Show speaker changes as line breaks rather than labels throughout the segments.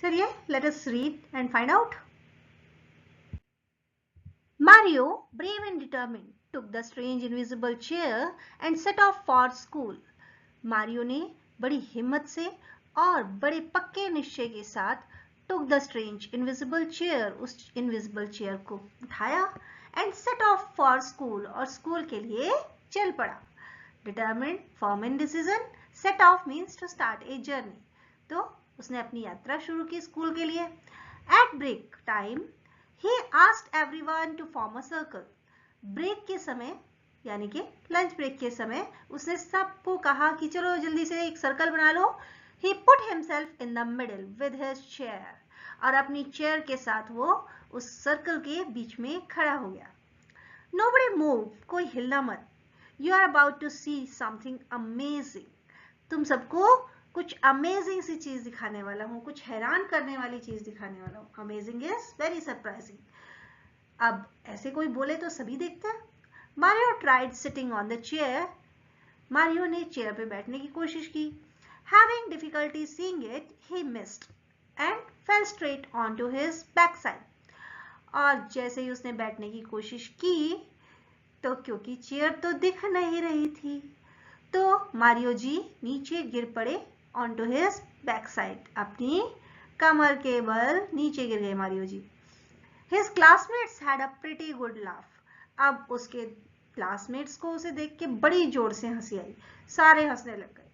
चलिए, let us read and find out. Mario, brave and determined, took the strange invisible chair and set off for school. Mario ने बड़ी हिम्मत से और बड़े पक्के निश्चय के साथ took the strange invisible chair, उस invisible chair को उठाया and set off for school, और स्कूल के लिए चल पड़ा. Determined, firm in decision, set off means to start a journey. तो उसने अपनी यात्रा शुरू की स्कूल के लिए. At break time, he asked everyone to form a circle. Break के समय यानी कि लंच ब्रेक के समय उसने सबको कहा कि चलो जल्दी से एक सर्कल बना लो. He put himself in the middle with his chair. और अपनी चेयर के साथ वो उस सर्कल के बीच में खड़ा हो गया. Nobody move, कोई हिलना मत. You are about to see something amazing. तुम सबको कुछ अमेजिंग सी चीज दिखाने वाला हूँ, कुछ हैरान करने वाली चीज दिखाने वाला हूँ. Amazing is very surprising. अब ऐसे कोई बोले तो सभी देखते हैं. Mario tried sitting on the chair. Mario ने चेयर पे बैठने की कोशिश की. Having difficulty seeing it, he missed and fell straight on to his back side. और जैसे ही उसने बैठने की कोशिश की तो क्योंकि चेयर तो दिख नहीं रही थी तो मारियो जी नीचे गिर पड़े on to his back side. अपनी कमर के बल नीचे गिर गए Mario ji. His classmates had a pretty good laugh. अब उसके क्लासमेट्स को उसे देख के बड़ी जोर से हंसी आई. सारे हंसने लग गए.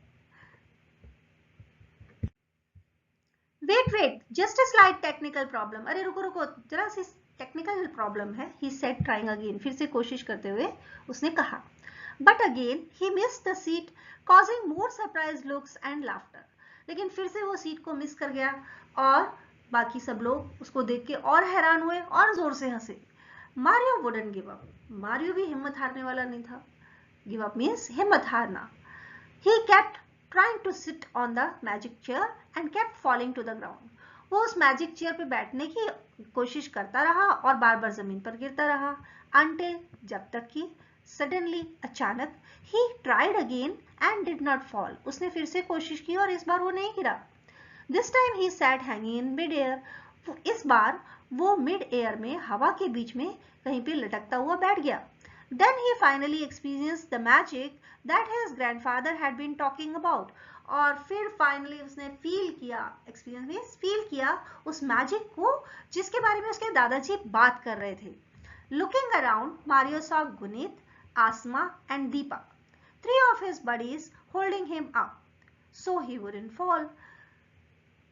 Wait, just a slight technical problem. अरे रुको, जरा सी टेक्निकल प्रॉब्लम है. He said, trying again. फिर से कोशिश करते हुए उसने कहा. But again, he missed the seat, causing more surprised looks and laughter. लेकिन फिर से वो सीट को मिस कर गया और बाकी सब लोग उसको देख के और हैरान हुए और जोर से हंसे. Mario wouldn't give up. Mario भी हिम्मत हारने वाला नहीं था. गिव अप मीन्स हिम्मत हारना. He kept trying to sit on the magic chair and kept falling to the ground. वो उस मैजिक चेयर पे बैठने की कोशिश करता रहा और बार बार जमीन पर गिरता रहा. Until, जब तक कि suddenly, अचानक, he tried again and did not fall. उसने फिर से कोशिश की और इस बार वो नहीं गिरा. This time he sat hanging in mid-air. इस बार वो मिड एयर में हवा के बीच में कहीं पे लटकता हुआ बैठ गया. Then he finally experienced the magic that his grandfather had been talking about. और फिर फाइनली उसने फील किया, एक्सपीरियंस मींस फील किया उस मैजिक को जिसके बारे में उसके दादाजी बात कर रहे थे. Looking around, Mario saw Gunit, Asma and Deepa, 3 of his buddies holding him up so he wouldn't fall.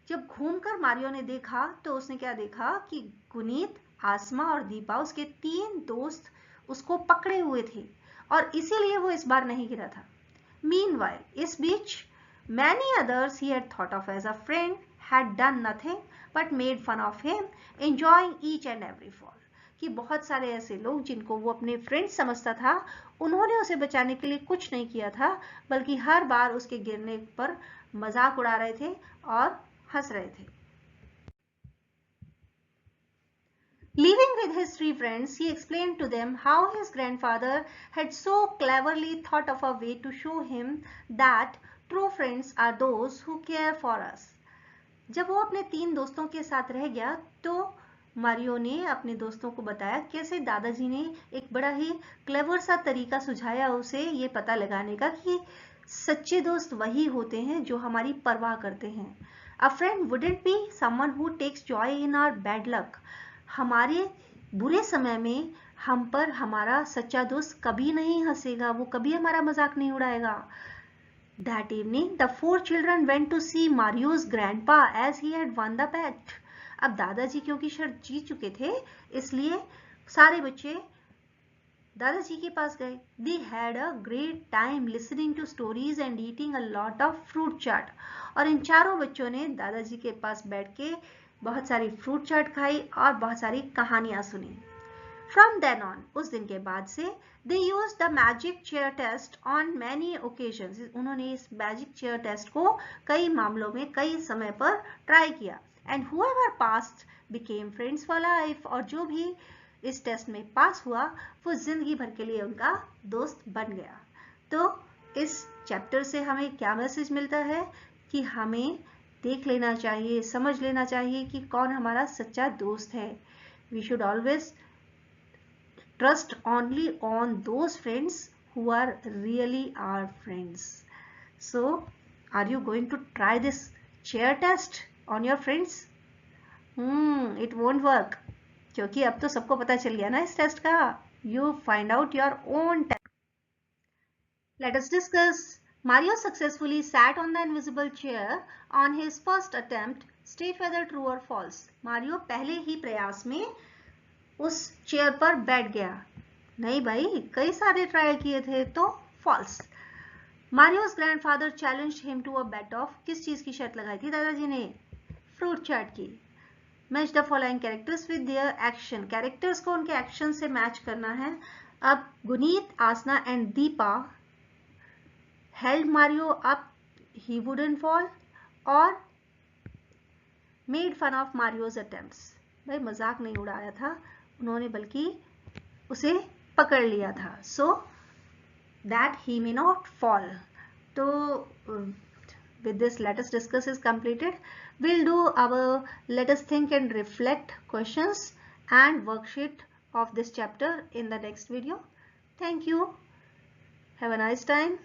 जब घूमकर मारियो ने देखा तो उसने क्या देखा कि गुनीत, आसमा और दीपा उसके 3 दोस्त उसको पकड़े हुए थे और इसीलिए वो इस बार नहीं गिरा था. Meanwhile, इस बीच many others he had thought of as a friend had done nothing but made fun of him, enjoying each and every fall. कि बहुत सारे ऐसे लोग जिनको वो अपने फ्रेंड समझता था उन्होंने उसे बचाने के लिए कुछ नहीं किया था बल्कि हर बार उसके गिरने पर मजाक उड़ा रहे थे और हंस रहे थे. Leaving with his 3 friends, he explained to them how his grandfather had so cleverly thought of a way to show him that true friends are those who care for us. जब वो अपने 3 दोस्तों के साथ रह गया तो मारियो ने अपने दोस्तों को बताया कैसे दादाजी ने एक बड़ा ही क्लेवर सा तरीका सुझाया उसे ये पता लगाने का कि सच्चे दोस्त वही होते हैं जो हमारी परवाह करते हैं. A friend wouldn't be someone who takes joy in our bad luck. हमारे बुरे समय में हम पर हमारा सच्चा दोस्त कभी नहीं हंसेगा, वो कभी हमारा मजाक नहीं उड़ाएगा. That evening, the 4 children went to see Mario's grandpa as he had won the bet. अब दादाजी क्योंकि शर्त जीत चुके थे इसलिए सारे बच्चे दादाजी के पास गए. They had a great time listening to stories and eating a lot of fruit chaat. और इन चारों बच्चों ने दादाजी के पास बैठ के बहुत सारी फ्रूट चाट खाई और बहुत सारी कहानियां सुनी. From then on, उस दिन के बाद से they used the magic chair test on many occasions. उन्होंने इस magic chair test को कई मामलों में कई समय पर ट्राई किया. And whoever passed became friends for life. और जो भी इस टेस्ट में पास हुआ वो जिंदगी भर के लिए उनका दोस्त बन गया. तो इस चैप्टर से हमें क्या मैसेज मिलता है कि हमें देख लेना चाहिए, समझ लेना चाहिए कि कौन हमारा सच्चा दोस्त है. We should always trust only on those friends who are really our friends. So, are you going to try this chair test on your friends? It won't work. क्योंकि अब तो सबको पता चल गया ना इस टेस्ट का. You find out your own test. Let us discuss. Mario successfully sat on the invisible chair on his first attempt. State whether true or false. Mario पहले ही प्रयास में उस चेयर पर बैठ गया. नहीं भाई, कई सारे ट्राई किए थे, तो false. Mario's grandfather challenged him to a bet of. किस चीज की शर्त लगाई थी दादाजी ने? फ्रूट चाट की. Match the following characters with their action. Characters को उनके एक्शन से मैच करना है. अब Guneet, Aasna and Deepa held Mario up, he wouldn't fall, और made fun of Mario's attempts. भाई मजाक नहीं उड़ाया था उन्होंने, बल्कि उसे पकड़ लिया था. So that he may not fall. तो with this let us discuss is completed. We'll do our let us think and reflect questions and worksheet of this chapter in the next video. Thank you. Have a nice time.